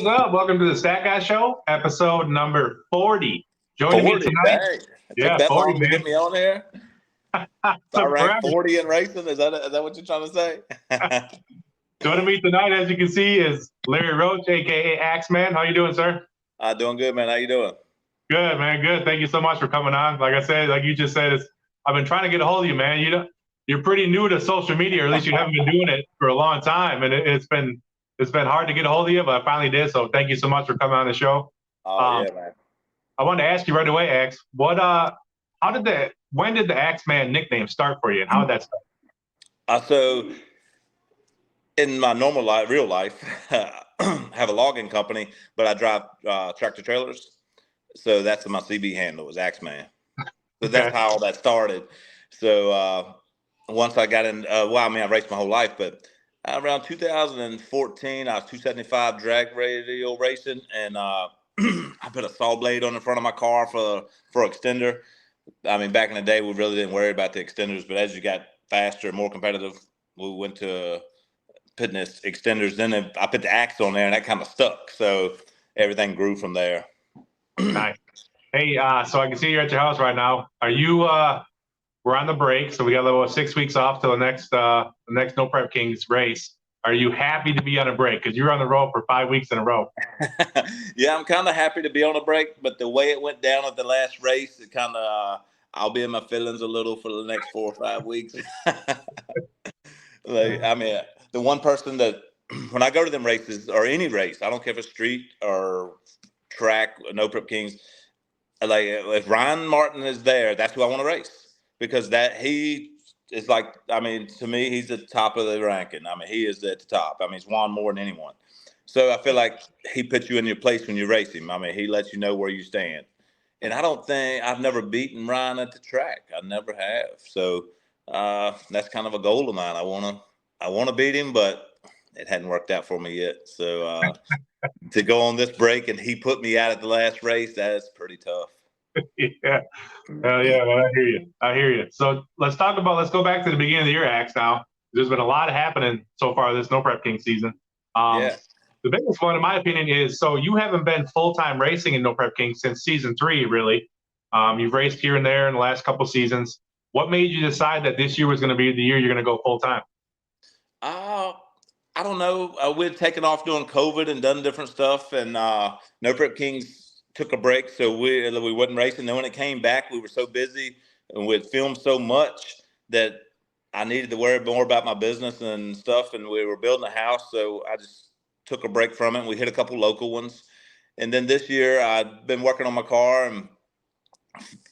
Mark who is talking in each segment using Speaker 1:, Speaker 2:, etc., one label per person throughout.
Speaker 1: is up? Welcome to the Stat Guy Show, episode number 40. Joining me
Speaker 2: 40,
Speaker 1: tonight.
Speaker 2: dang. It
Speaker 1: Yeah,
Speaker 2: took that
Speaker 1: 40,
Speaker 2: long to
Speaker 1: man.
Speaker 2: get me on here? I
Speaker 1: Took
Speaker 2: ranked
Speaker 1: forever.
Speaker 2: 40 in racing? Is that what you're trying to say?
Speaker 1: Joining me tonight, as you can see, is Larry Roach, a.k.a. Axman. How you doing, sir?
Speaker 2: Doing good, man. How you doing?
Speaker 1: Good, man. Good. Thank you so much for coming on. Like I said, like you just said, I've been trying to get a hold of you, man. You're pretty new to social media, or at least you haven't been doing it for a long time, and it's been hard to get a hold of you, but I finally did. So thank you so much for coming on the show.
Speaker 2: Oh, yeah, man.
Speaker 1: I wanted to ask you right away, Ax, when did the Axman nickname start for you, and how did that start?
Speaker 2: So in my normal life, real life, I have a logging company, but I drive tractor trailers. So that's my CB handle is Axman. So that's how all that started. So once I got in, I raced my whole life, but around 2014, I was 275 drag radial racing, and I put a saw blade on the front of my car for extender. I mean, back in the day, we really didn't worry about the extenders, but as you got faster, more competitive, we went to putting this extenders. Then I put the axe on there, and that kind of stuck. So everything grew from there.
Speaker 1: Nice. Hey, so I can see you're at your house right now. Are you? We're on the break, so we got about 6 weeks off till the next No Prep Kings race. Are you happy to be on a break? Because you're on the road for 5 weeks in a row.
Speaker 2: Yeah, I'm kind of happy to be on a break, but the way it went down at the last race, it kind of I'll be in my feelings a little for the next 4 or 5 weeks. I mean, the one person that when I go to them races or any race, I don't care if it's street or track, No Prep Kings, like if Ryan Martin is there, that's who I want to race because that he is like, I mean, to me, he's at the top of the ranking. I mean, he is at the top. I mean, he's won more than anyone. So I feel like he puts you in your place when you race him. I mean, he lets you know where you stand. And I've never beaten Ryan at the track. I never have. So that's kind of a goal of mine. I want to beat him, but it hadn't worked out for me yet. So to go on this break and he put me out at the last race, that's pretty tough.
Speaker 1: Yeah. Hell yeah, man. I hear you. So let's go back to the beginning of the year, Ax, now. There's been a lot happening so far this No Prep King season.
Speaker 2: Yeah.
Speaker 1: The biggest one, in my opinion, is so you haven't been full-time racing in No Prep King since season 3, really. You've raced here and there in the last couple seasons. What made you decide that this year was going to be the year you're going to go full-time?
Speaker 2: I don't know. We'd taken off doing COVID and done different stuff, and No Prep Kings took a break, so we wasn't racing. Then when it came back, we were so busy and we'd filmed so much that I needed to worry more about my business and stuff, and we were building a house, so I just took a break from it. And we hit a couple local ones, and then this year I'd been working on my car and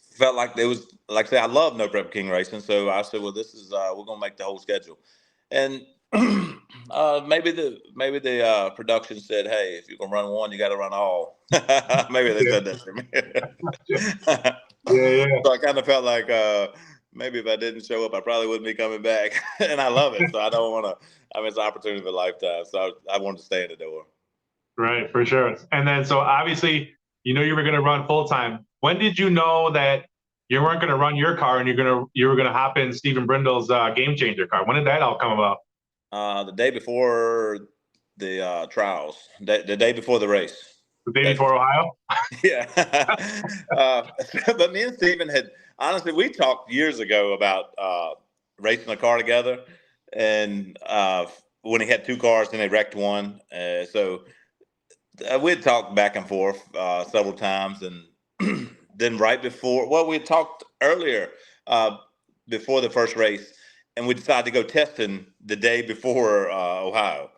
Speaker 2: felt like there was, like I say, I love No Prep King racing, so I said, well, this is we're gonna make the whole schedule, and maybe the production said, hey, if you're gonna run one, you got to run all. Maybe they said that to me.
Speaker 1: Yeah.
Speaker 2: So I kind of felt like maybe if I didn't show up, I probably wouldn't be coming back. And I love it, so I don't want to. I mean, it's an opportunity of a lifetime, so I wanted to stay in the door.
Speaker 1: Right, for sure. And then, so obviously, you know you were going to run full time. When did you know that you weren't going to run your car and you were gonna hop in Stephen Brindle's Game Changer car? When did that all come about?
Speaker 2: The day before the trials, the day before the race.
Speaker 1: The day before Ohio?
Speaker 2: Yeah. But me and Stephen honestly, we talked years ago about racing a car together. And when he had 2 cars, then they wrecked one. So we'd talked back and forth several times. And then right before, we had talked earlier before the first race. And we decided to go testing the day before Ohio.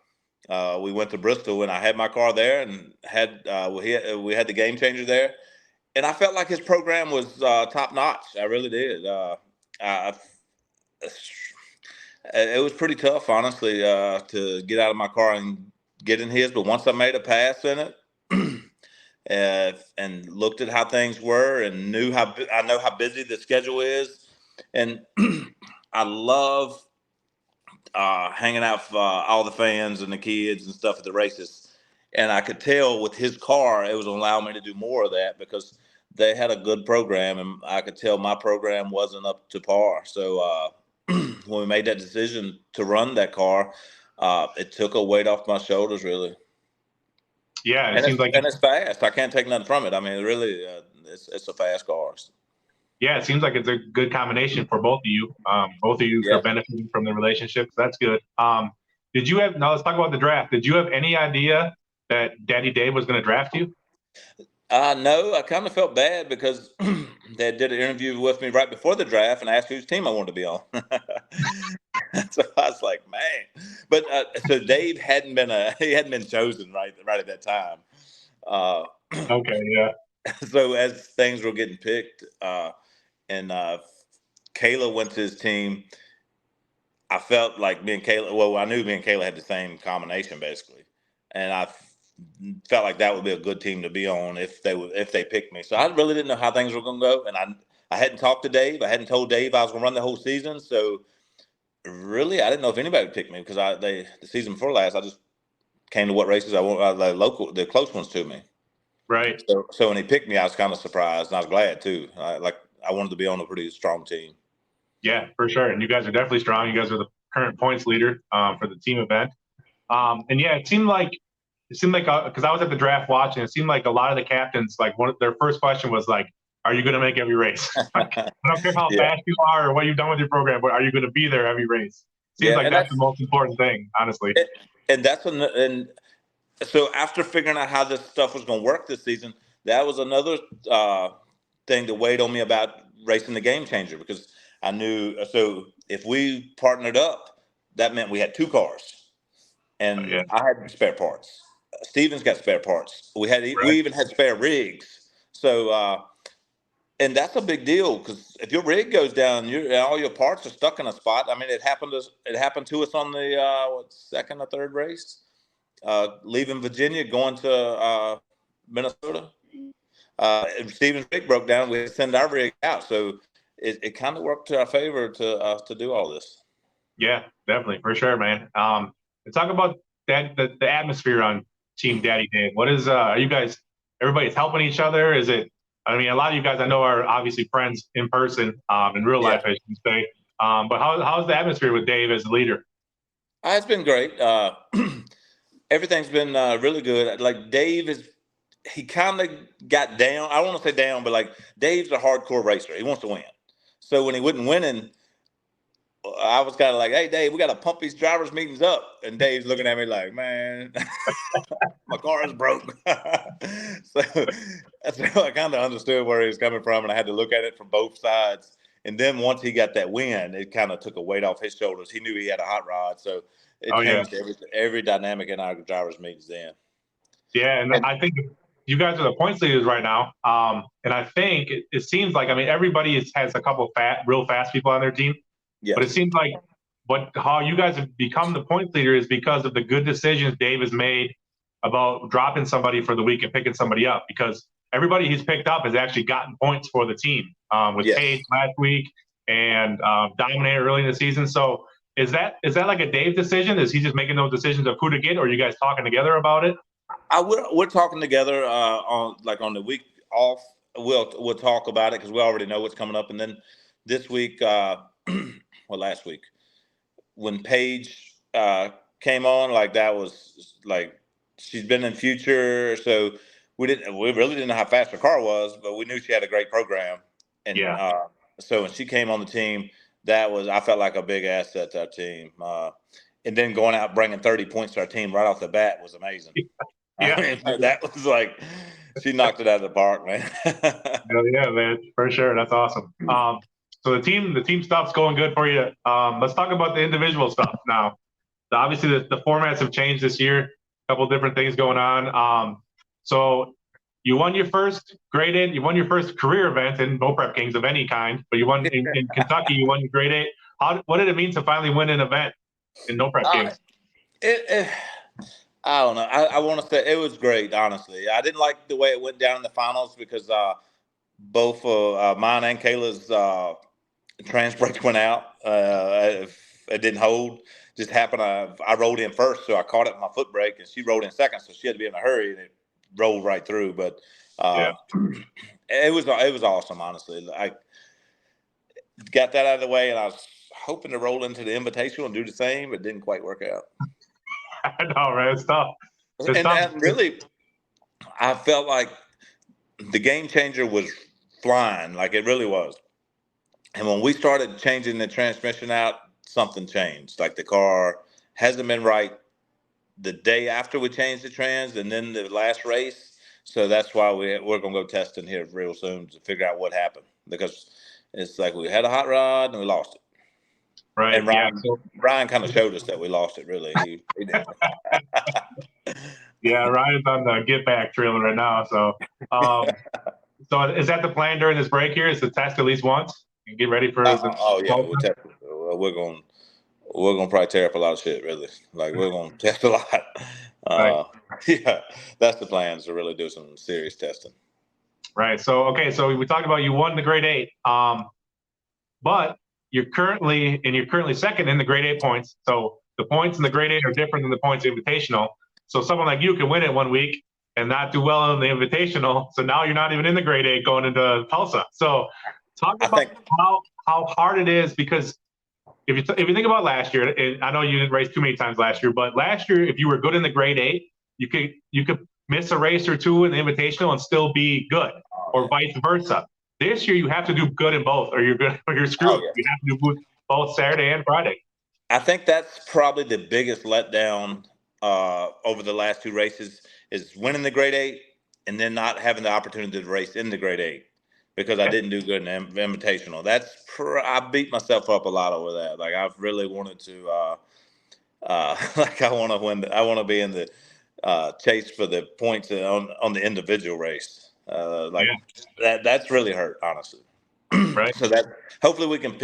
Speaker 2: We went to Bristol, and I had my car there, and we had the Game Changer there, and I felt like his program was top notch. I really did. It was pretty tough, honestly, to get out of my car and get in his. But once I made a pass in it, and looked at how things were, and I know how busy the schedule is, and I love hanging out for all the fans and the kids and stuff at the races. And I could tell with his car, it was allowing me to do more of that because they had a good program, and I could tell my program wasn't up to par. So when we made that decision to run that car, it took a weight off my shoulders, really.
Speaker 1: Yeah, it seems like
Speaker 2: it's fast. I can't take nothing from it. I mean, really, it's a fast car.
Speaker 1: yeah, it seems like it's a good combination for both of you. Both of you are
Speaker 2: Yeah.
Speaker 1: benefiting from the relationship. So that's good. Did you have, now let's talk about the draft. Did you have any idea that Daddy Dave was going to draft you?
Speaker 2: No, I kind of felt bad because they did an interview with me right before the draft and asked whose team I wanted to be on. So I was like, man. But so Dave hadn't been chosen right at that time.
Speaker 1: Okay, yeah.
Speaker 2: So as things were getting picked, and Kayla went to his team, I felt like me and Kayla. Well, I knew me and Kayla had the same combination basically, and I felt like that would be a good team to be on if they picked me. So I really didn't know how things were going to go, and I hadn't talked to Dave. I hadn't told Dave I was going to run the whole season. So really, I didn't know if anybody would pick me because the season before last, I just came to what races I want, the close ones to me.
Speaker 1: Right.
Speaker 2: So when he picked me, I was kind of surprised, and I was glad too. I wanted to be on a pretty strong team.
Speaker 1: Yeah, for sure. And you guys are definitely strong. You guys are the current points leader for the team event. And yeah, it seemed like because I was at the draft watching, it seemed like a lot of the captains, like their first question was like, "Are you going to make every race?" I don't care how fast you are or what you've done with your program, but are you going to be there every race? Seems like that's the most important thing, honestly.
Speaker 2: And so after figuring out how this stuff was going to work this season, that was another thing that weighed on me about racing the Game Changer, because I knew, so if we partnered up, that meant we had two cars, and I had spare parts. Steven's got spare parts. We even had spare rigs. So and that's a big deal, because if your rig goes down, all your parts are stuck in a spot. I mean, it happened to us on the second or third race, leaving Virginia going to Minnesota. Steven's rig broke down. We had to send our rig out, so it kind of worked to our favor to do all this.
Speaker 1: Yeah, definitely, for sure, man. And talk about the atmosphere on Team Daddy Dave. What is are you guys? Everybody's helping each other. Is it? I mean, a lot of you guys I know are obviously friends in person, in real life, I should say. But how's the atmosphere with Dave as the leader?
Speaker 2: It's been great. Everything's been really good. Like he kind of got down. I don't want to say down, but like Dave's a hardcore racer. He wants to win. So when he wasn't winning, I was kind of like, "Hey, Dave, we got to pump these drivers' meetings up." And Dave's looking at me like, "Man, my car is broke." so I kind of understood where he was coming from, and I had to look at it from both sides. And then once he got that win, it kind of took a weight off his shoulders. He knew he had a hot rod, so it changed every dynamic in our drivers' meetings then.
Speaker 1: Yeah, and I think you guys are the points leaders right now. And I think it seems like, I mean, everybody has a couple real fast people on their team.
Speaker 2: Yes.
Speaker 1: But it seems like how you guys have become the points leader is because of the good decisions Dave has made about dropping somebody for the week and picking somebody up, because everybody he's picked up has actually gotten points for the team, with Paige last week and Dominator early in the season. So is that like a Dave decision? Is he just making those decisions of who to get, or are you guys talking together about it?
Speaker 2: We're talking together on the week off. We'll talk about it because we already know what's coming up. And then this week, last week, when Paige came on, like that was like she's been in Future, so we really didn't know how fast her car was, but we knew she had a great program. And so when she came on the team, I felt like a big asset to our team. And then going out bringing 30 points to our team right off the bat was amazing.
Speaker 1: Yeah,
Speaker 2: I mean, that was like she knocked it out of the park, man.
Speaker 1: yeah, man, for sure. That's awesome. So the team stuff's going good for you. Let's talk about the individual stuff now. Obviously, the formats have changed this year. A couple different things going on. So you won your first grade 8. You won your first career event in No Prep Kings of any kind. But you won in Kentucky. You won your grade 8. What did it mean to finally win an event in No Prep Kings?
Speaker 2: I don't know. I want to say it was great, honestly. I didn't like the way it went down in the finals because both mine and Kayla's trans brakes went out. It didn't hold. Just happened. I rolled in first, so I caught it with my foot brake, and she rolled in second, so she had to be in a hurry, and it rolled right through. But it was awesome, honestly. I got that out of the way, and I was hoping to roll into the Invitational and do the same, but it didn't quite work out.
Speaker 1: I know, man. It's tough.
Speaker 2: And really, I felt like the game changer was flying, like it really was. And when we started changing the transmission out, something changed. Like the car hasn't been right the day after we changed the trans, and then the last race. So that's why we're gonna go testing here real soon to figure out what happened, because it's like we had a hot rod and we lost it.
Speaker 1: Right.
Speaker 2: And Ryan kind of showed us that we lost it. Really, he did.
Speaker 1: Yeah, Ryan's on the get back trailer right now. So, so is that the plan during this break here? Is to test at least once and get ready for the?
Speaker 2: Oh yeah, we're gonna probably tear up a lot of shit. Really, like we're gonna test a lot.
Speaker 1: Right.
Speaker 2: Yeah, that's the plan, is to really do some serious testing.
Speaker 1: Right. So okay. So we talked about you won the grade 8, but you're currently second in the grade 8 points. So the points in the grade 8 are different than the points invitational. So someone like you can win it one week and not do well in the invitational. So now you're not even in the grade 8 going into Tulsa. So talk about how hard it is, because if you think about last year, and I know you didn't race too many times last year, but last year, if you were good in the grade 8, you could miss a race or two in the invitational and still be good, or vice versa. This year, you have to do good in both, or you're good, or you're screwed. Yeah. You have to do both Saturday and Friday.
Speaker 2: I think that's probably the biggest letdown over the last 2 races, is winning the grade 8 and then not having the opportunity to race in the grade 8 because I didn't do good in the invitational. I beat myself up a lot over that. Like I've really wanted to, like I want to win. I want to be in the chase for the points on the individual race. That's really hurt, honestly.
Speaker 1: Right.
Speaker 2: So that hopefully we can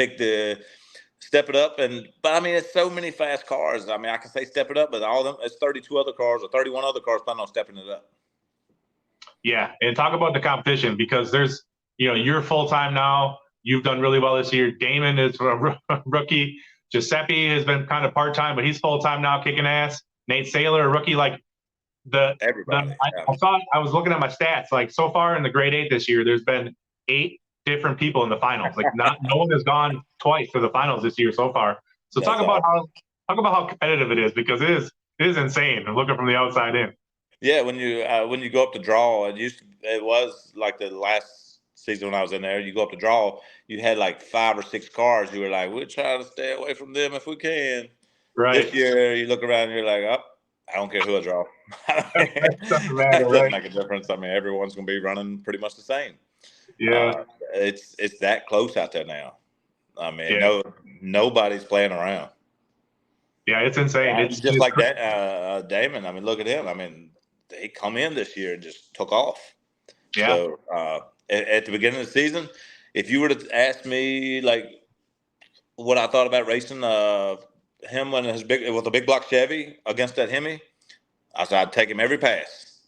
Speaker 2: step it up. But I mean, it's so many fast cars. I mean, I can say step it up, but all of them, it's 32 other cars or 31 other cars planning on stepping it up.
Speaker 1: Yeah, and talk about the competition, because there's, you're full time now. You've done really well this year. Damon is a rookie. Giuseppe has been kind of part time, but he's full time now, kicking ass. Nate Saylor, a rookie. Like
Speaker 2: everybody.
Speaker 1: I was looking at my stats. Like so far in the grade 8 this year, there's been 8 different people in the finals. Like no one has gone twice to the finals this year so far. So talk about how competitive it is, because it is insane. I'm looking from the outside in.
Speaker 2: Yeah, when you go up to draw, it was like the last season when I was in there. You go up to draw, you had like 5 or 6 cars. You were like, we're trying to stay away from them if we can.
Speaker 1: Right.
Speaker 2: This year, you look around and you're like, oh, I don't care who I draw.
Speaker 1: It doesn't
Speaker 2: make a difference. I mean, everyone's going to be running pretty much the same.
Speaker 1: Yeah,
Speaker 2: it's that close out there now. I mean, nobody's playing around.
Speaker 1: Yeah, it's insane.
Speaker 2: It's just like that. Damon. I mean, look at him. I mean, they come in this year and just took off.
Speaker 1: Yeah.
Speaker 2: So at the beginning of the season, if you were to ask me like what I thought about racing him with a big block Chevy against that Hemi, I said I'd take him every pass.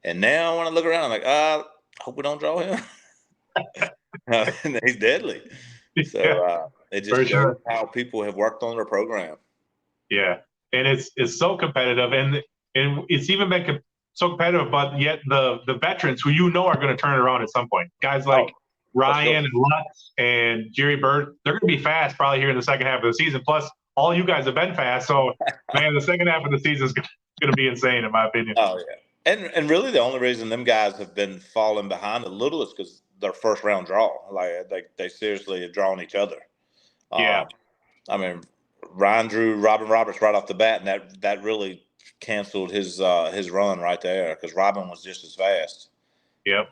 Speaker 2: And now when I look around, I'm like, I hope we don't draw him. He's deadly. So it just shows how people have worked on their program.
Speaker 1: Yeah, and it's so competitive, and it's even been so competitive, but yet the veterans who are going to turn it around at some point, guys like Ryan and Lutz and Jerry Bird, they're going to be fast probably here in the second half of the season. Plus, all you guys have been fast, so man, the second half of the season is going to be insane, in my opinion.
Speaker 2: Oh yeah, and really the only reason them guys have been falling behind a little is because their first round draw, like they seriously have drawn each other.
Speaker 1: Yeah,
Speaker 2: I mean, Ryan drew Robin Roberts right off the bat, and that really canceled his run right there, because Robin was just as fast.
Speaker 1: Yep.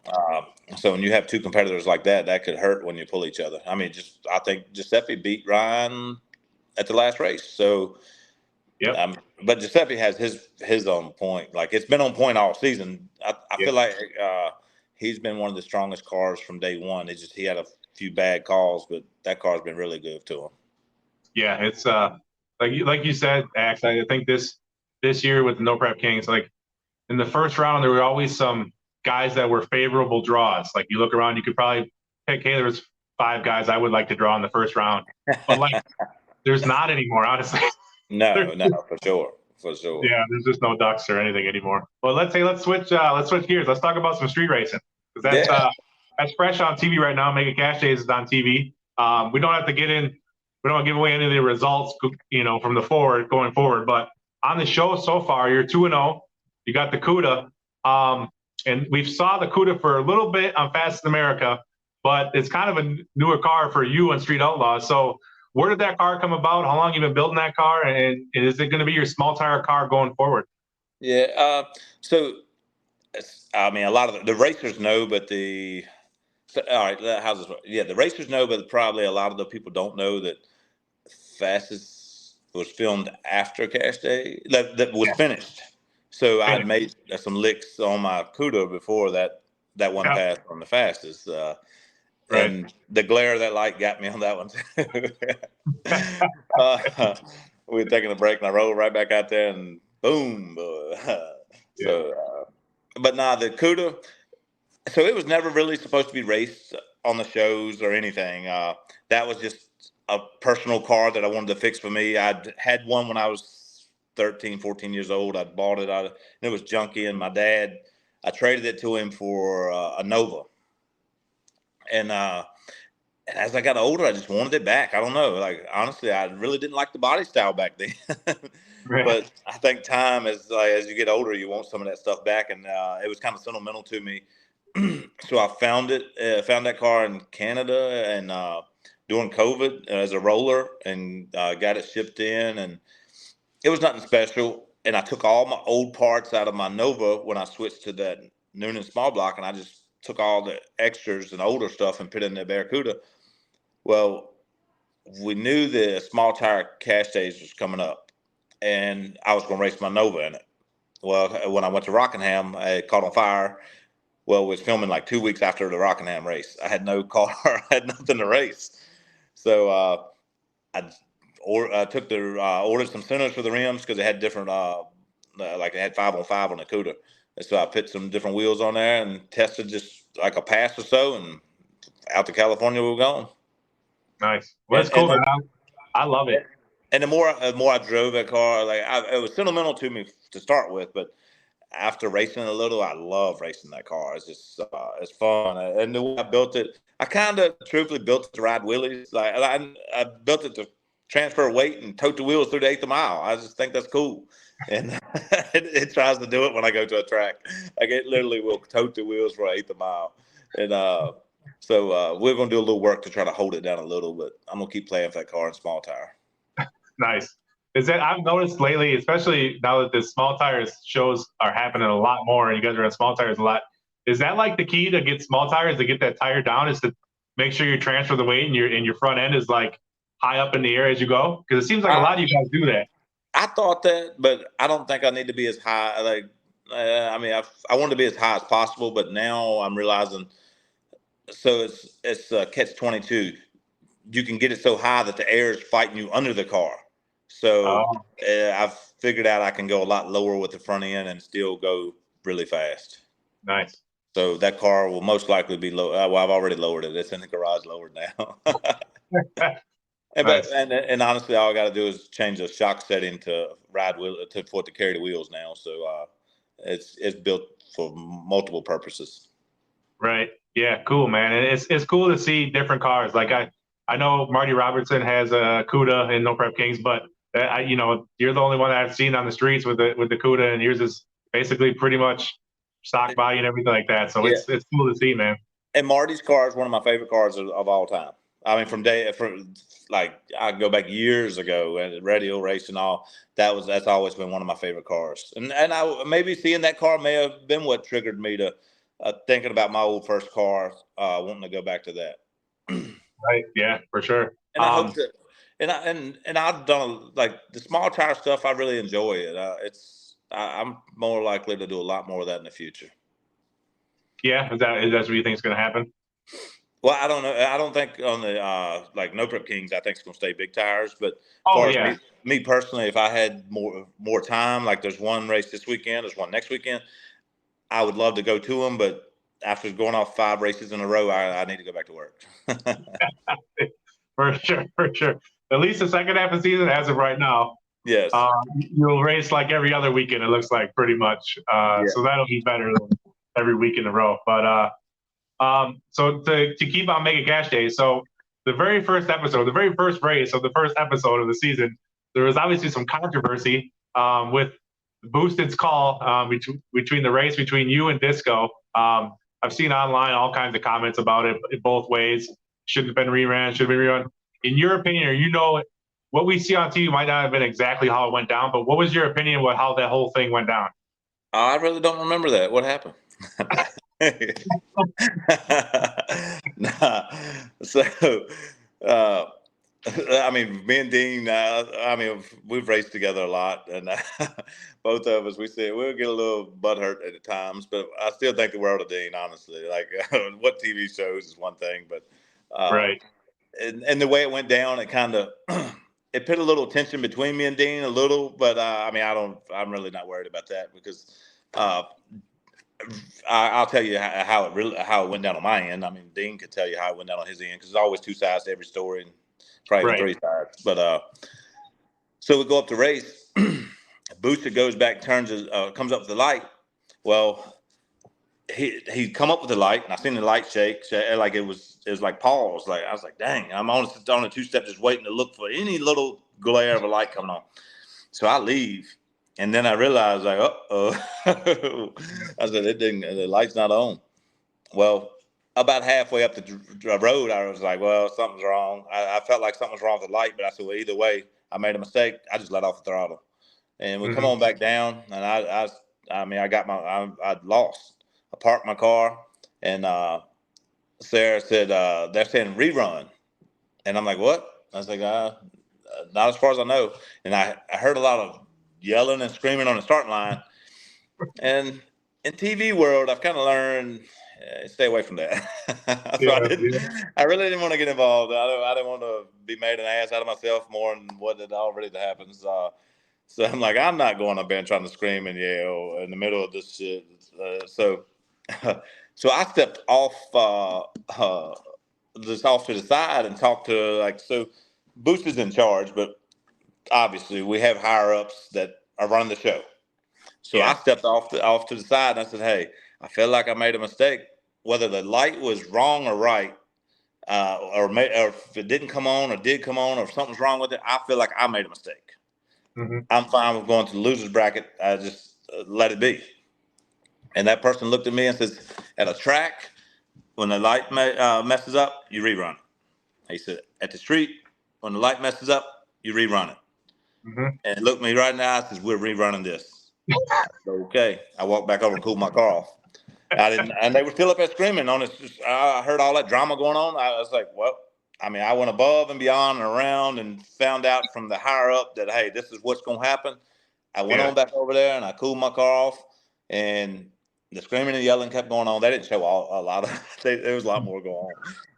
Speaker 2: So when you have 2 competitors like that could hurt when you pull each other. I mean, I think Giuseppe beat Ryan at the last race. So, but Giuseppe has his on point. Like it's been on point all season. I feel like he's been one of the strongest cars from day one. He had a few bad calls, but that car's been really good to him.
Speaker 1: Yeah, it's like you said, Ax. I think this year with the No Prep Kings, like in the first round, there were always some guys that were favorable draws. Like you look around, you could probably pick, hey, there was 5 guys I would like to draw in the first round, but like there's not anymore, honestly.
Speaker 2: No, for sure.
Speaker 1: Yeah, there's just no ducks or anything anymore. Well, let's switch gears. Let's talk about some street racing, because that's fresh on TV right now. Mega Cash Days is on TV. We don't have to get in. We don't give away any of the results, from the going forward. But on the show so far, you're 2-0. You got the CUDA. and we saw the CUDA for a little bit on Fast in America, but it's kind of a newer car for you on Street Outlaws. So where did that car come about? How long you been building that car, and is it going to be your small tire car going forward?
Speaker 2: Yeah. So I mean, a lot of the racers know, but all right, how's this work? Yeah, the racers know, but probably a lot of the people don't know that Fastest was filmed after Cash Day. That was
Speaker 1: Yeah,
Speaker 2: finished. So I'd
Speaker 1: finished.
Speaker 2: made some licks on my CUDA before that one
Speaker 1: Yeah,
Speaker 2: pass on the fastest.
Speaker 1: right.
Speaker 2: And the glare of that light got me on that one too. uh, we were taking a break, and I rolled right back out there, and boom.
Speaker 1: Yeah.
Speaker 2: So, but nah, the CUDA. So it was never really supposed to be raced on the shows or anything. That was just a personal car that I wanted to fix for me. I'd had one when I was 13, 14 years old. I bought it and it was junky. And my dad, I traded it to him for a Nova. And as I got older, I just wanted it back. I don't know. Like, honestly, I really didn't like the body style back then.
Speaker 1: Right.
Speaker 2: But I think time as you get older, you want some of that stuff back. And it was kind of sentimental to me. So I found that car in Canada and during COVID as a roller, and got it shipped in, and it was nothing special. And I took all my old parts out of my Nova when I switched to that Noonan small block, and I just took all the extras and older stuff and put it in the Barracuda. Well, we knew the small tire cash days was coming up, and I was going to race my Nova in it. Well, when I went to Rockingham, it caught on fire. Well, was filming like 2 weeks after the Rockingham race. I had no car, I had nothing to race. So I took ordered some centers for the rims because they had different, like they had 5-on-5 on the CUDA. And so I put some different wheels on there and tested just like a pass or so, and out to California we were going.
Speaker 1: Nice. Well,
Speaker 2: And
Speaker 1: that's cool, man. I love it.
Speaker 2: and the more I drove that car, like it was sentimental to me to start with, but after racing a little, I love racing that car. It's just it's fun. And the way I built it, I kind of truthfully built it to ride wheelies. Like I built it to transfer weight and tote the wheels through the eighth mile. I just think that's cool. And it tries to do it when I go to a track. Like it literally will tote the wheels for an eighth mile. And so we're gonna do a little work to try to hold it down a little, but I'm gonna keep playing with that car in small tire.
Speaker 1: Nice. Is that I've noticed lately, especially now that the small tires shows are happening a lot more, and you guys are on small tires a lot. Is that like the key to get small tires to get that tire down? Is to make sure you transfer the weight and your front end is like high up in the air as you go? Because it seems like a lot of you guys do that.
Speaker 2: I thought that, but I don't think I need to be as high. Like, I mean, I want to be as high as possible, but now I'm realizing. So it's catch 22. You can get it so high that the air is fighting you under the car. So
Speaker 1: Oh,
Speaker 2: I've figured out I can go a lot lower with the front end and still go really fast.
Speaker 1: nice.
Speaker 2: So that car will most likely be low. Well, I've already lowered it. It's in the garage lowered now.
Speaker 1: Nice.
Speaker 2: And honestly, all I got to do is change the shock setting to for it to carry the wheels now. So it's built for multiple purposes.
Speaker 1: Right. Yeah. Cool, man. And it's cool to see different cars. Like I know Marty Robertson has a CUDA in No Prep Kings, but you're the only one that I've seen on the streets with the CUDA, and yours is basically pretty much stock body and everything like that. So
Speaker 2: Yeah.
Speaker 1: it's cool to see, man.
Speaker 2: And Marty's car is one of my favorite cars of all time. I mean, from like I go back years ago and radio race and all. That's always been one of my favorite cars. And I maybe seeing that car may have been what triggered me to thinking about my old first car, wanting to go back to that.
Speaker 1: Right. Yeah, for sure.
Speaker 2: And I hope that, and I've done like the small tire stuff. I really enjoy it. I'm more likely to do a lot more of that in the future.
Speaker 1: Yeah. Is that what you think is going to happen?
Speaker 2: Well, I don't know. I don't think on the like No Prep Kings, I think it's gonna stay big tires. But as
Speaker 1: Oh,
Speaker 2: far as
Speaker 1: yeah.
Speaker 2: me personally, if I had more time, like there's one race this weekend, there's one next weekend, I would love to go to them. But after going off 5 races in a row, I need to go back to work.
Speaker 1: For sure. For sure. At least the second half of the season, as of right now,
Speaker 2: Yes.
Speaker 1: you'll race like every other weekend. It looks like pretty much.
Speaker 2: Yeah.
Speaker 1: So that'll be better than every week in a row. But so to keep on making cash days. So the very first episode, the very first race of the first episode of the season, there was obviously some controversy with Boosted's call between the race between you and Disco. I've seen online all kinds of comments about it both ways. Shouldn't have been reran, should have been rerun. In your opinion, or what we see on TV might not have been exactly how it went down, but what was your opinion about how that whole thing went down?
Speaker 2: I really don't remember that. What happened? Nah. So, I mean, me and Dean, I mean, we've raced together a lot, and both of us, we'll get a little butthurt at times, but I still think the world of Dean, honestly. Like, what TV shows is one thing, but
Speaker 1: right.
Speaker 2: And the way it went down, it kind of it put a little tension between me and Dean a little, but I mean, I'm really not worried about that because I'll tell you how it went down on my end. I mean, Dean could tell you how it went down on his end because there's always two sides to every story, and probably
Speaker 1: Right.
Speaker 2: three sides. But so we go up to race. Booster goes back, comes up with the light. Well, he come up with the light, and I seen the light shake like it was like pause. Like I was like, dang, I'm on a two-step just waiting to look for any little glare of a light coming on. So I leave. And then I realized, like, I said, the light's not on. Well, about halfway up the road, I was like, well, something's wrong. I felt like something was wrong with the light, but I said, well, either way, I made a mistake. I just let off the throttle. And we come on back down, and I mean, I lost. I parked my car, and Sarah said, they're saying rerun. And I'm like, what? I was like, not as far as I know. And I heard a lot of yelling and screaming on the starting line. And in TV world, I've kind of learned stay away from that. So I really didn't want to get involved. I didn't want to be made an ass out of myself more than what had already happens. So I'm like, I'm not going up there and trying to scream and yell in the middle of this shit. So I stepped off just off to the side and talked to so Booster's in charge, but obviously we have higher ups that are running the show. So I stepped off to the side and I said, hey, I feel like I made a mistake. Whether the light was wrong or right, or if it didn't come on or did come on or if something's wrong with it, I feel like I made a mistake. I'm fine with going to the loser's bracket. I just let it be. And that person looked at me and says, at a track, when the light messes up, you rerun it. He said, at the street, when the light messes up, you rerun it. And looked me right in the eye and says, we're rerunning this. Okay. I walked back over and cooled my car off. And they were still up there screaming on us. I heard all that drama going on. I was like, well, I mean, I went above and beyond and around and found out from the higher up that, hey, this is what's going to happen. I went on back over there and I cooled my car off, and the screaming and yelling kept going on. They didn't show a lot of there was a lot more going on.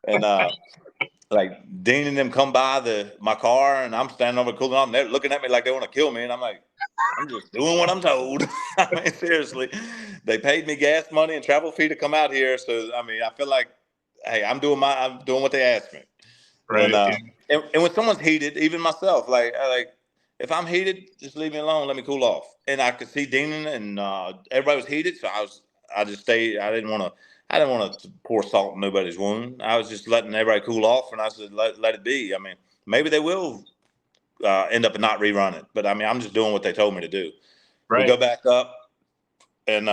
Speaker 2: And like Dean and them come by my car, and I'm standing over cooling off, and they're looking at me like they want to kill me. And I'm like, I'm just doing what I'm told. I mean, seriously, they paid me gas money and travel fee to come out here. So, I mean, I feel like, hey, I'm doing what they asked me.
Speaker 1: Right.
Speaker 2: And when someone's heated, even myself, like if I'm heated, just leave me alone. Let me cool off. And I could see Dean and everybody was heated, so I just stayed. I didn't want to pour salt in nobody's wound. I was just letting everybody cool off, and I said, let it be. I mean, maybe they will end up not rerun it, but I mean, I'm just doing what they told me to do.
Speaker 1: Right.
Speaker 2: We go back up, and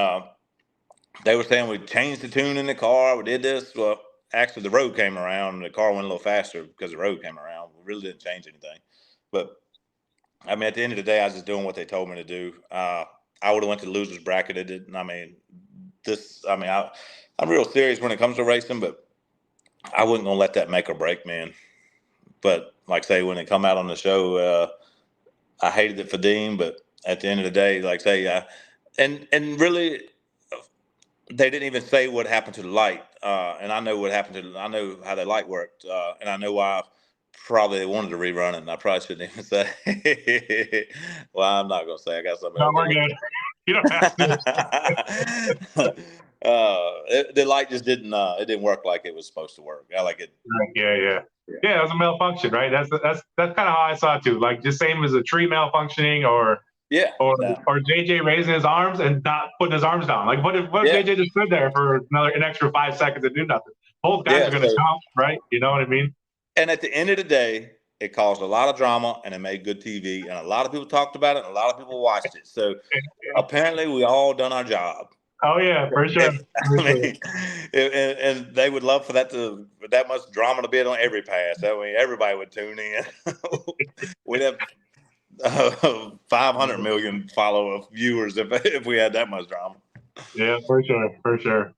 Speaker 2: they were saying we changed the tune in the car. We did this. Well, actually, the road came around, and the car went a little faster because the road came around. We really didn't change anything. But, I mean, at the end of the day, I was just doing what they told me to do. I would have went to the loser's bracket. It didn't. I mean, I'm real serious when it comes to racing, but I wasn't going to let that make or break, man. But, like I say, when it come out on the show, I hated it for Dean, but at the end of the day, like I say, and really, they didn't even say what happened to the light, and I know what happened I know how the light worked, and I know why probably they wanted to rerun it, and I probably shouldn't even say. Well, I'm not going to say. I got something.
Speaker 1: No, we're good. You don't have to.
Speaker 2: The light just didn't. It didn't work like it was supposed to work. I like it.
Speaker 1: Yeah. It was a malfunction, right? That's kind of how I saw it too. Like just same as a tree malfunctioning, or JJ raising his arms and not putting his arms down. Like what if JJ just stood there for an extra 5 seconds and do nothing? Both guys are going to jump, right? You know what I mean?
Speaker 2: And at the end of the day, it caused a lot of drama, and it made good TV, and a lot of people talked about it, and a lot of people watched it. So apparently, we all done our job.
Speaker 1: Oh yeah, for sure. For
Speaker 2: I
Speaker 1: sure.
Speaker 2: mean, and they would love for that much drama to be on every pass. I mean, everybody would tune in. We'd have 500 million viewers if we had that much drama.
Speaker 1: Yeah, for sure, for sure.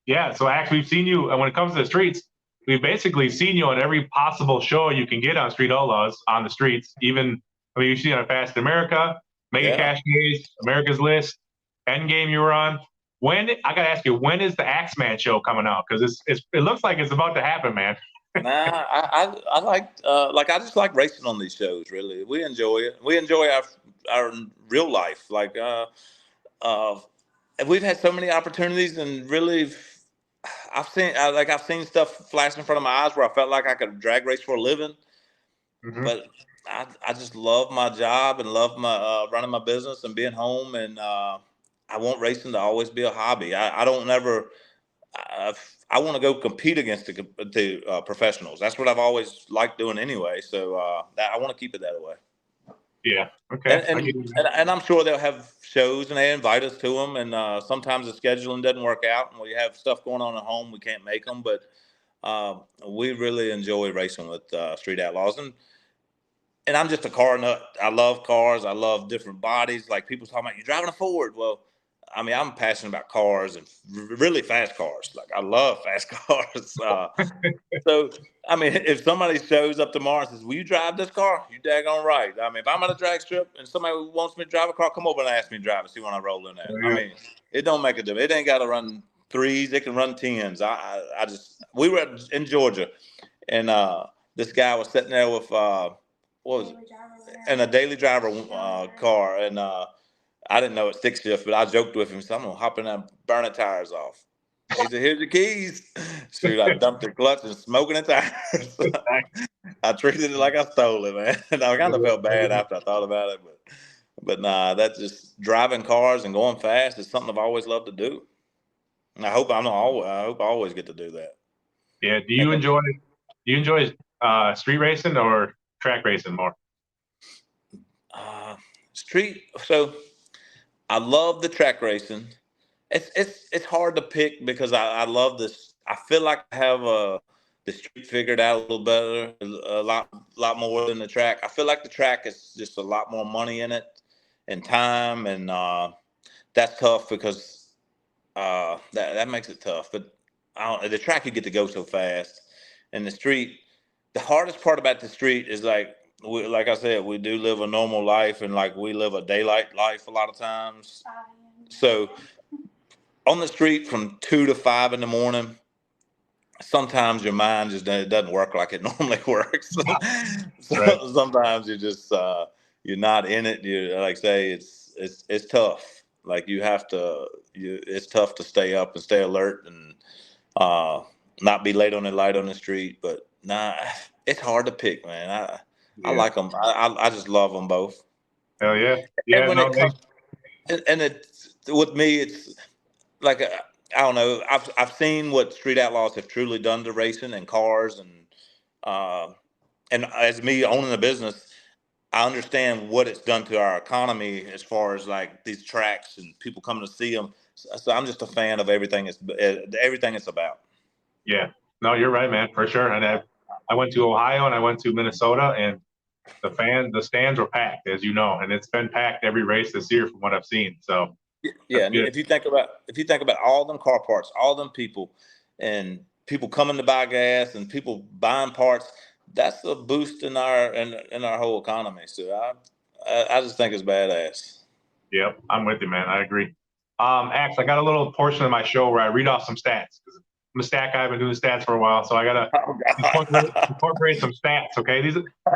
Speaker 1: Yeah, so actually, we've seen you, and when it comes to the streets, we've basically seen you on every possible show you can get on Street Outlaws on the streets. Even, I mean, you've seen on Fast America, Mega
Speaker 2: Yeah.
Speaker 1: Cash Gaze, America's List, Endgame you were on. When, I gotta ask you, when is the Axman Show coming out? Because it looks like it's about to happen, man.
Speaker 2: Nah, I I just like racing on these shows. Really, we enjoy it. We enjoy our real life. We've had so many opportunities, and really, I've seen stuff flash in front of my eyes where I felt like I could drag race for a living.
Speaker 1: Mm-hmm.
Speaker 2: But I just love my job and love my running my business and being home, and I want racing to always be a hobby. I don't never. I want to go compete against the professionals. That's what I've always liked doing anyway. So I want to keep it that way.
Speaker 1: Yeah. Okay.
Speaker 2: And I'm sure they'll have shows and they invite us to them. And sometimes the scheduling doesn't work out, and we have stuff going on at home. We can't make them, but we really enjoy racing with Street Outlaws. And I'm just a car nut. I love cars. I love different bodies. Like people talking about, you driving a Ford. Well, I mean, I'm passionate about cars and really fast cars. Like I love fast cars. So, I mean, if somebody shows up tomorrow and says, will you drive this car? You daggone right. I mean, if I'm on a drag strip and somebody wants me to drive a car, come over and ask me to drive and see when I roll in there.
Speaker 1: Yeah.
Speaker 2: I mean, it don't make a difference. It ain't got to run threes. It can run tens. We were in Georgia, and this guy was sitting there with, a daily driver car. And I didn't know it's stick shift, but I joked with him. So I'm going to hop in there and burn the tires off. He said, here's your keys. Shoot, I dumped the clutch and smoking the tires. I treated it like I stole it, man. And I kind of felt bad after I thought about it. But nah, that's just driving cars and going fast is something I've always loved to do. And I hope I always get to do that.
Speaker 1: Yeah. Do you enjoy street racing or track racing more?
Speaker 2: Street. So I love the track racing. It's hard to pick because I love this. I feel like I have the street figured out a little better, a lot more than the track. I feel like the track is just a lot more money in it and time, and that's tough because that makes it tough. But the track, you get to go so fast, and the street. The hardest part about the street is like I said, we do live a normal life, and like we live a daylight life a lot of times. So on the street from 2 to 5 in the morning, sometimes your mind just doesn't work like it normally works.
Speaker 1: Right.
Speaker 2: Sometimes you just you're not in it. You like say it's tough. Like it's tough to stay up and stay alert and not be late on the light on the street. But nah, it's hard to pick, man. I like them. I just love them both.
Speaker 1: Hell yeah. Yeah.
Speaker 2: And when it comes, with me, it's like I don't know. I've seen what Street Outlaws have truly done to racing and cars, and as me owning a business, I understand what it's done to our economy as far as like these tracks and people coming to see them. So I'm just a fan of everything it's about.
Speaker 1: Yeah. No, you're right, man, for sure. And I went to Ohio and I went to Minnesota, and the stands were packed, as you know, and it's been packed every race this year from what I've seen. So
Speaker 2: yeah, and if you think about all them car parts, all them people, and people coming to buy gas and people buying parts, that's a boost in our whole economy. So I just think it's badass.
Speaker 1: Yep, I'm with you, man. I agree. Ax, I got a little portion of my show where I read off some stats. I'm a stat guy. I've been doing stats for a while, so I gotta incorporate some stats. Okay,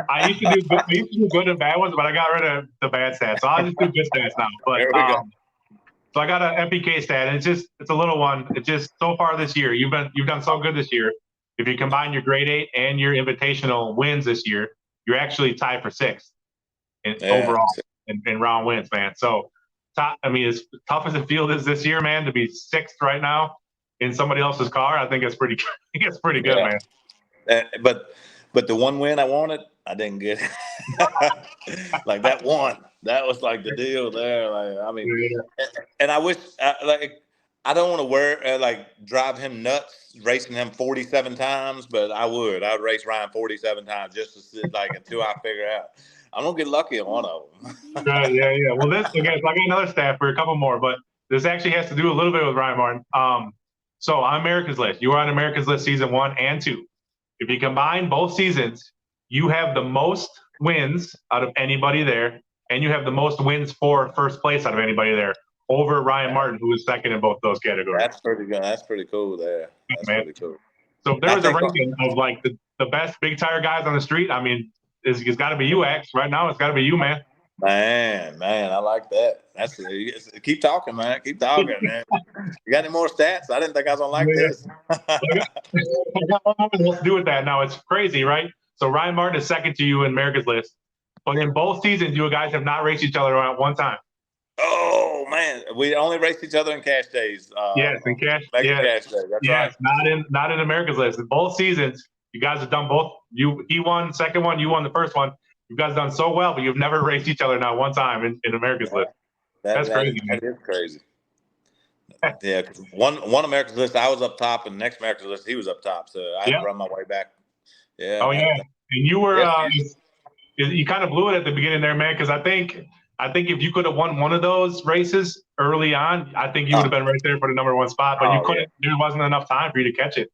Speaker 1: I used to do good and bad ones, but I got rid of the bad stats, so I'll just do good stats now. But
Speaker 2: There we go.
Speaker 1: so I got an MPK stat, and it's a little one. It's just so far this year, you've done so good this year. If you combine your grade 8 and your invitational wins this year, you're actually tied for 6th overall in round wins, man. So I mean, as tough as the field is this year, man, to be 6th right now in somebody else's car, I think it's pretty good, man.
Speaker 2: But But the one win I wanted, I didn't get it. Like that one, that was like the deal there. Like, I mean, and I wish, I don't want to drive him nuts racing him 47 times, but I'd race Ryan 47 times just to sit until I figure out. I'm going to get lucky on one of them.
Speaker 1: Right, yeah. Well, this, again, so I got another stat for a couple more, but this actually has to do a little bit with Ryan Martin. So on America's List, you were on America's List season 1 and 2. If you combine both seasons, you have the most wins out of anybody there, and you have the most wins for first place out of anybody there over Ryan Martin, who was second in both those categories.
Speaker 2: That's pretty good. That's pretty cool there. That's pretty cool.
Speaker 1: So if there was a ranking of the best big tire guys on the street, I mean, it's got to be you, Ax. Right now, it's got to be you, man.
Speaker 2: Man, I like that. Keep talking, man. Keep talking, man. You got any more stats? I didn't think I was gonna like this.
Speaker 1: I got one more to do with that. Now it's crazy, right? So Ryan Martin is second to you in America's List, but in both seasons, you guys have not raced each other around one time.
Speaker 2: Oh man, we only raced each other in cash days.
Speaker 1: Yes, in cash.
Speaker 2: Cash days. That's right.
Speaker 1: Not in America's List. In both seasons, you guys have done both. He won the second one, you won the first one. You guys done so well, but you've never raced each other not one time in America's List. That's crazy.
Speaker 2: That is crazy. Yeah, cause one America's List, I was up top, and the next America's List, he was up top, so I had to run my way back. Yeah.
Speaker 1: Oh yeah, and you were you kind of blew it at the beginning there, man. Because I think if you could have won one of those races early on, I think you would have been right there for the #1 spot. But you couldn't. Yeah. There wasn't enough time for you to catch it.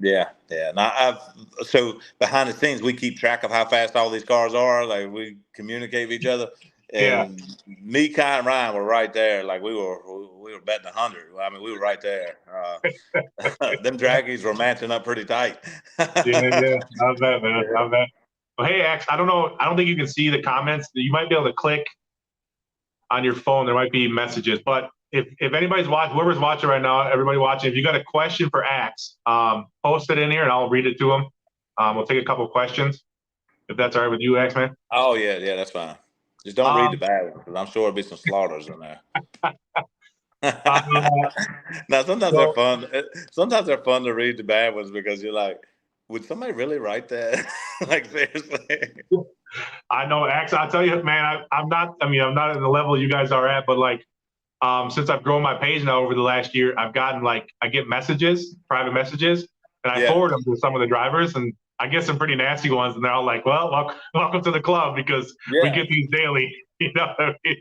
Speaker 2: Yeah. Now so behind the scenes, we keep track of how fast all these cars are. Like we communicate with each other. And me, Kai, and Ryan were right there. Like we were betting 100. I mean, we were right there. Them draggies were matching up pretty tight.
Speaker 1: yeah. How's that, man? How's that? Well, hey, Ax, I don't know. I don't think you can see the comments. You might be able to click on your phone. There might be messages. But if anybody's watching, whoever's watching right now, everybody watching, if you got a question for Ax, post it in here and I'll read it to him. We'll take a couple of questions if that's all right with you, Axman.
Speaker 2: Oh yeah, that's fine. Just don't read the bad one because I'm sure there'll be some slaughters in there. Now, sometimes they're fun. Sometimes they're fun to read the bad ones because you're like, would somebody really write that? Like seriously.
Speaker 1: I know, Ax. I'll tell you, man. I'm not at the level you guys are at, but like, since I've grown my page now over the last year, I've gotten I get messages, private messages, and I forward them to some of the drivers, and I get some pretty nasty ones, and they're all like, "Well, welcome to the club because we get these daily." You know what I mean?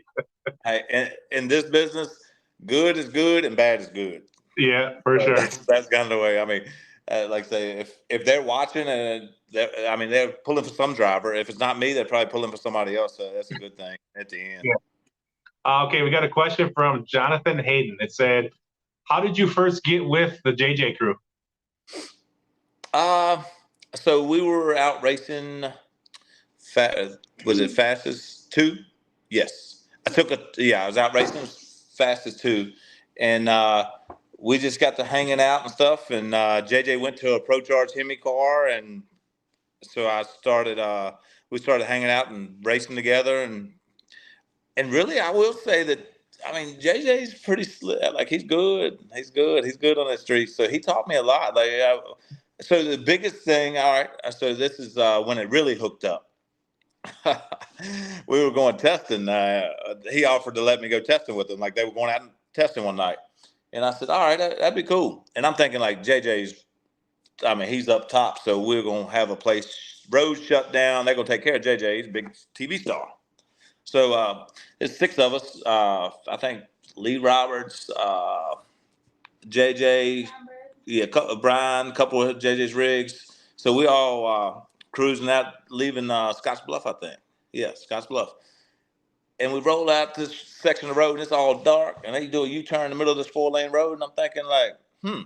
Speaker 2: Hey, in this business, good is good and bad is good.
Speaker 1: Yeah, for sure.
Speaker 2: That's kind of the way. I mean, like say if they're watching and they're pulling for some driver. If it's not me, they're probably pulling for somebody else. So that's a good thing at the end.
Speaker 1: Yeah. Okay, we got a question from Jonathan Hayden. It said, "How did you first get with the JJ crew?"
Speaker 2: So we were out racing. Was it Fastest 2? Yes, I was out racing Fastest 2, and we just got to hanging out and stuff. And JJ went to a Pro Charge Hemi car, and so we started hanging out and racing together. And really, I will say that JJ's pretty slick. Like he's good. He's good on the street. So he taught me a lot. So the biggest thing, all right. So this is when it really hooked up. We were going testing. He offered to let me go testing with him. Like they were going out and testing one night, and I said, "All right, that'd be cool." And I'm thinking like JJ's. He's up top, so we're gonna have a place. Roads shut down. They're gonna take care of JJ. He's a big TV star. So there's 6 of us. I think Lee Roberts, JJ, Brian, a couple of JJ's rigs. So we all cruising out, leaving Scotts Bluff, I think. Yeah, Scotts Bluff. And we roll out this section of road, and it's all dark. And they do a U-turn in the middle of this 4-lane road, and I'm thinking like, I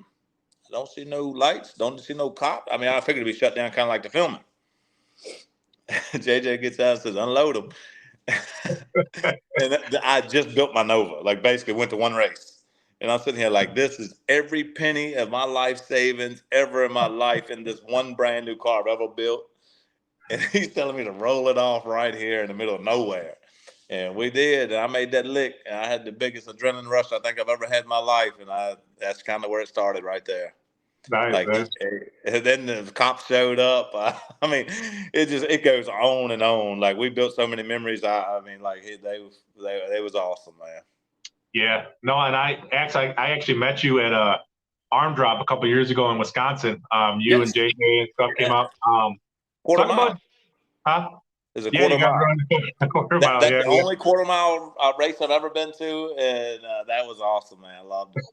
Speaker 2: don't see no lights, don't see no cop. I figured it'd be shut down, kind of like the filming. JJ gets out and says, "Unload them." And I just built my Nova, like basically went to one race. And I'm sitting here like, this is every penny of my life savings ever in my life in this one brand new car I've ever built. And he's telling me to roll it off right here in the middle of nowhere. And we did. And I made that lick. And I had the biggest adrenaline rush I think I've ever had in my life. And that's kind of where it started right there.
Speaker 1: Nice,
Speaker 2: Like,
Speaker 1: man.
Speaker 2: and then the cops showed up. I mean, it goes on and on. Like, we built so many memories. I mean, like, they was awesome, man.
Speaker 1: Yeah. No, and I actually met you at a arm drop a couple years ago in Wisconsin. You and
Speaker 2: Yes,
Speaker 1: JJ and stuff came
Speaker 2: yeah.
Speaker 1: up.
Speaker 2: Quarter
Speaker 1: Talk about,
Speaker 2: mile.
Speaker 1: huh?
Speaker 2: It's a
Speaker 1: Yeah, you
Speaker 2: quarter
Speaker 1: guys
Speaker 2: mile.
Speaker 1: run a quarter
Speaker 2: That,
Speaker 1: mile.
Speaker 2: that's
Speaker 1: Yeah,
Speaker 2: the only quarter mile race I've ever been to, and that was awesome, man. I loved it.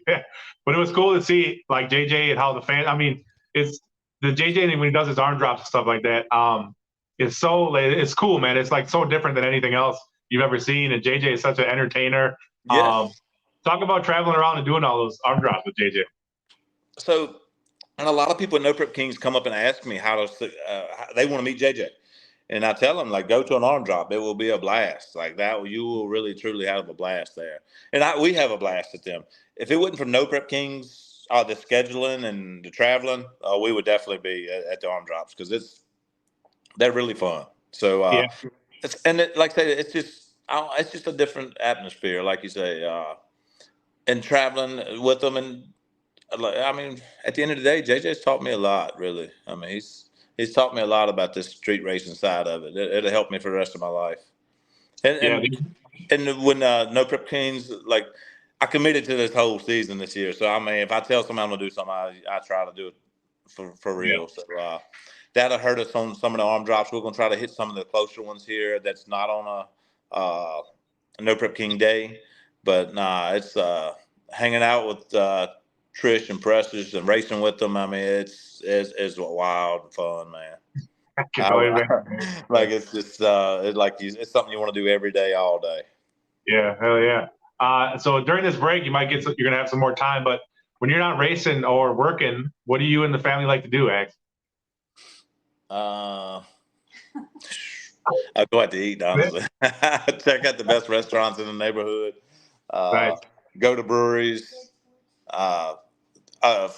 Speaker 1: yeah. But it was cool to see like JJ and how the fans. I mean, it's the JJ when he does his arm drops and stuff like that. It's cool, man. It's like so different than anything else you've ever seen. And JJ is such an entertainer. Um,
Speaker 2: Yes.
Speaker 1: talk about traveling around and doing all those arm drops with JJ.
Speaker 2: So, and a lot of people at No Prep Kings come up and ask me how they want to meet JJ. And I tell them, like, go to an arm drop. It will be a blast. Like that, you will really, truly have a blast there. And we have a blast at them. If it wasn't for No Prep Kings, the scheduling and the traveling, we would definitely be at the arm drops because they're really fun. So,
Speaker 1: Yeah,
Speaker 2: like I say, it's just a different atmosphere, like you say, and traveling with them. And I mean, at the end of the day, JJ's taught me a lot, really. I mean, he's taught me a lot about this street racing side of it. It'll help me for the rest of my life. And
Speaker 1: yeah,
Speaker 2: when No Prep Kings, like, I committed to this whole season this year. So I mean, if I tell somebody I'm gonna do something, I try to do it for
Speaker 1: yeah.
Speaker 2: real. So that'll hurt us on some of the arm drops. We're gonna try to hit some of the closer ones here. That's not on a No Prep King day, but nah, it's hanging out with Trish and Precious and racing with them. I mean, it's wild and fun, man.
Speaker 1: I can only imagine.
Speaker 2: Like, it's just it's something you want to do every day, all day.
Speaker 1: Yeah, hell yeah. So during this break, you're gonna have some more time, but when you're not racing or working, what do you and the family like to do, Ax?
Speaker 2: Uh, I go out to eat, honestly. Check out the best restaurants in the neighborhood.
Speaker 1: Nice.
Speaker 2: Go to breweries. Uh, are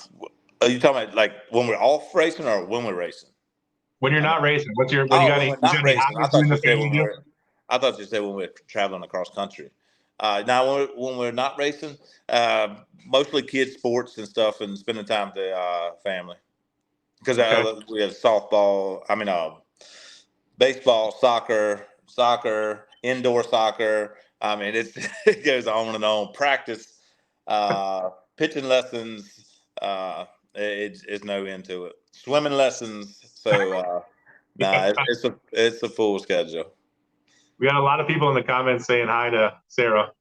Speaker 2: you talking about like when we're off racing or when we're racing?
Speaker 1: When you're
Speaker 2: I mean,
Speaker 1: not racing, what you
Speaker 2: oh,
Speaker 1: got?
Speaker 2: when
Speaker 1: You
Speaker 2: we're
Speaker 1: got
Speaker 2: not
Speaker 1: any
Speaker 2: racing.
Speaker 1: hobbies you and the family do?
Speaker 2: I thought you said when we're traveling across country. Now, when we're not racing, mostly kids sports and stuff, and spending time with the family. Because
Speaker 1: Okay.
Speaker 2: we have softball. I mean, baseball, soccer, indoor soccer. I mean, it goes on and on. Practice, pitching lessons. It's no end to it. Swimming lessons. So,
Speaker 1: Yeah.
Speaker 2: it's a full schedule.
Speaker 1: We got a lot of people in the comments saying hi to Sarah.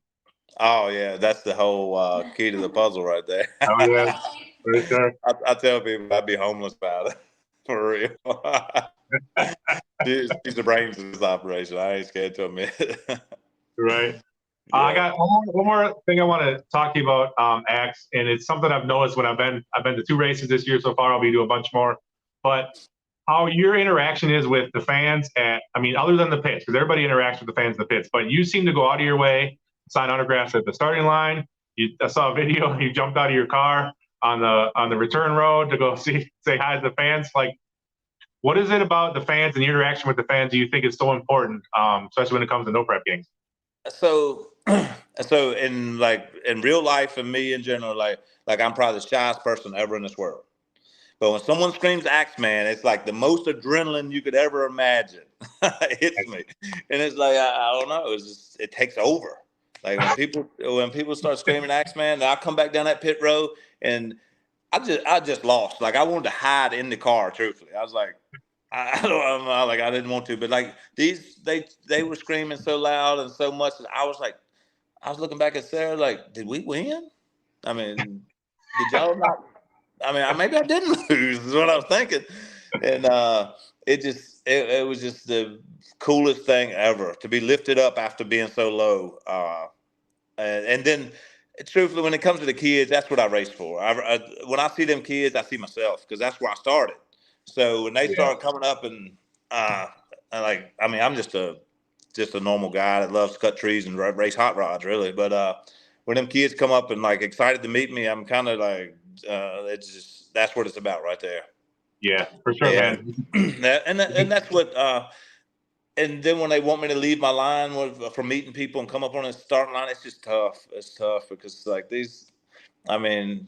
Speaker 2: Oh yeah, that's the whole key to the puzzle right there.
Speaker 1: Oh yeah, for sure.
Speaker 2: I tell people I'd be homeless about it for real. She's the brains of this operation. I ain't scared to admit it.
Speaker 1: Right. I
Speaker 2: Yeah.
Speaker 1: got one more thing I want to talk to you about, Ax, and it's something I've noticed when I've been to 2 races this year so far. I'll be doing a bunch more, but how your interaction is with the fans other than the pits, because everybody interacts with the fans in the pits, but you seem to go out of your way, sign autographs at the starting line. I saw a video, you jumped out of your car on the return road to go say hi to the fans. Like, what is it about the fans and your interaction with the fans do you think is so important, especially when it comes to no prep games?
Speaker 2: So, in real life and me in general, like I'm probably the shyest person ever in this world. But when someone screams Axman, it's like the most adrenaline you could ever imagine. It hits me, and it's like I don't know. It takes over. Like when people start screaming Axman, I come back down that pit row, and I just lost. Like, I wanted to hide in the car. Truthfully, I was like, I don't know, like I didn't want to, but like they were screaming so loud and so much that I was looking back at Sarah like, did we win? I mean, did y'all not? I mean, maybe I didn't lose, is what I was thinking. And it was just the coolest thing ever to be lifted up after being so low. And then, truthfully, when it comes to the kids, that's what I race for. When I see them kids, I see myself because that's where I started. So when they
Speaker 1: Yeah,
Speaker 2: start coming up and I'm just a normal guy that loves to cut trees and race hot rods, really. But when them kids come up and like excited to meet me, I'm kind of like, it's just that's what it's about right there.
Speaker 1: yeah, for sure,
Speaker 2: And
Speaker 1: man.
Speaker 2: and that's what. And then when they want me to leave my line from meeting people and come up on the starting line, it's just tough. It's tough because like I mean,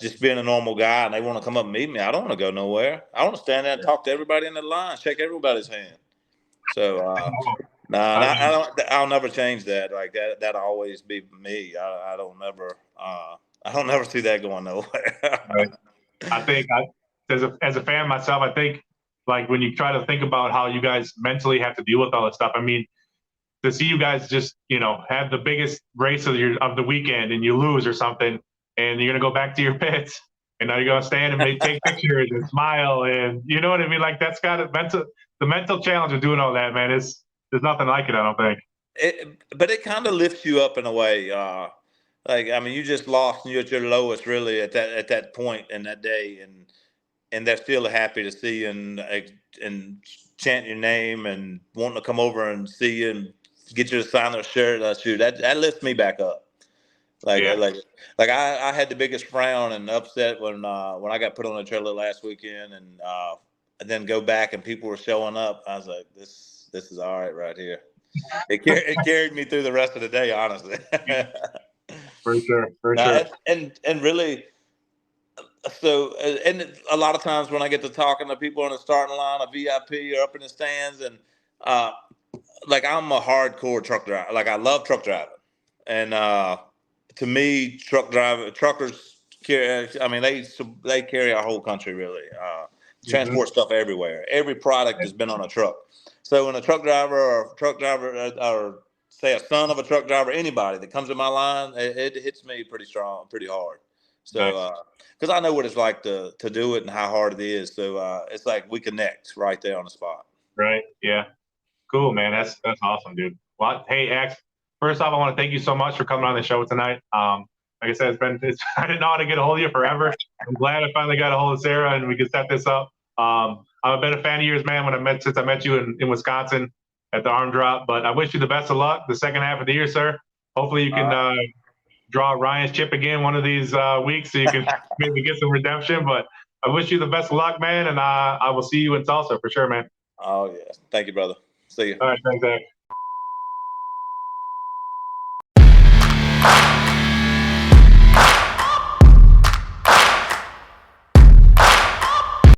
Speaker 2: just being a normal guy, and they want to come up and meet me. I don't want to go nowhere. I want to stand there and talk to everybody in the line, shake everybody's hand. So, nah, and I don't. I'll never change that. Like that. That'll always be me. I don't never. I don't never see that going nowhere.
Speaker 1: Right. I think as a fan myself, I think like when you try to think about how you guys mentally have to deal with all this stuff. I mean, to see you guys just have the biggest race of the weekend and you lose or something, and you're gonna go back to your pits, and now you're gonna stand and take pictures and smile, and you know what I mean. Like that's got the mental challenge of doing all that, man. There's nothing like it. I don't think.
Speaker 2: But it kind of lifts you up in a way. Like I mean, you just lost and you're at your lowest really at that point in that day, and they're still happy to see you and chant your name and wanting to come over and see you and get you to sign their shirt. Shoot, that lifts me back up. Like I had the biggest frown and upset when I got put on the trailer last weekend, and then go back and people were showing up. I was like, this is all right here. It carried me through the rest of the day, honestly.
Speaker 1: For sure.
Speaker 2: And really, so and a lot of times when I get to talking to people in the starting line, a VIP or up in the stands, and like I'm a hardcore truck driver. Like I love truck driving, and to me, truckers carry. I mean, they carry our whole country really. Transport stuff everywhere. Every product has been on a truck. So when a truck driver or say a son of a truck driver, anybody that comes in my line, it hits me pretty strong, pretty hard. So because I know what it's like to do it and how hard it is. So it's like we connect right there on the spot.
Speaker 1: Right. Yeah. Cool, man. That's awesome, dude. Well, hey, Ax, first off, I want to thank you so much for coming on the show tonight. Like I said, I didn't know how to get a hold of you forever. I'm glad I finally got a hold of Sarah and we could set this up. I've been a fan of yours, man, since I met you in Wisconsin at the arm drop. But I wish you the best of luck the second half of the year, sir. Hopefully you can draw Ryan's chip again one of these weeks so you can maybe get some redemption. But I wish you the best of luck, man, and I will see you in Tulsa for sure, man.
Speaker 2: Oh, yeah. Thank you, brother. See you.
Speaker 1: All right, thanks, Zach.